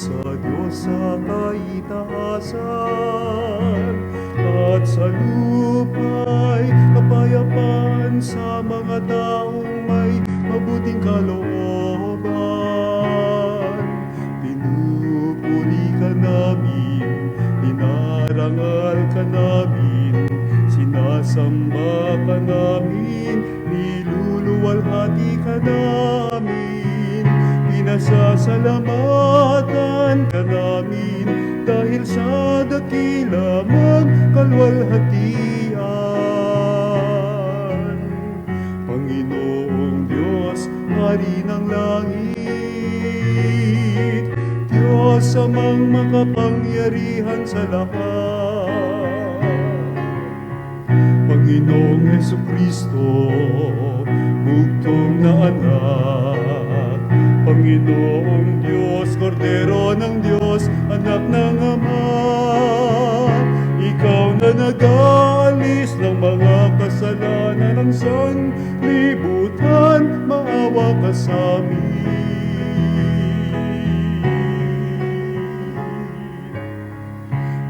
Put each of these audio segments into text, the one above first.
sa Diyos sa kaitaasan, at sa lupa'y kapayapaan sa mga taong may mabuting kalooban. Pinupuri ka namin, inarangal ka namin, sinasamba ka namin, niluluwalhati ka namin, pinasasalamatan ka namin, dahil sa dakila mong kalwalhatian. Panginoong Diyos, Hari ng langit, Diyos amang makapangyarihan sa lahat, Panginoong Jesucristo, bugtong na anak, Panginoong Diyos, Kordero ng Diyos, anak ng Ama, Ikaw na nag-aalis ng mga kasalanan ng sanlibutan, maawa ka sa amin.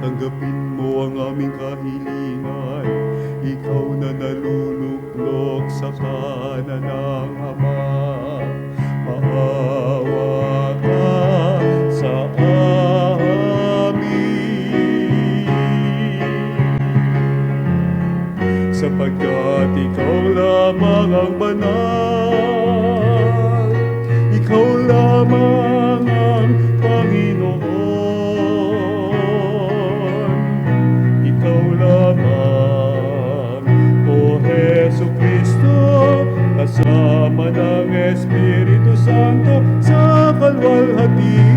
Tanggapin mo ang aming kahilingan, Ikaw na naluluklok sa kanan ng Ama. Maawa ka sa amin, sapagkat Ikaw lamang ang banal, Ikaw lamang ang Panginoon, Ikaw lamang, O Jesucristo, kasama ng Espiritu Santo sa kalwalhatian.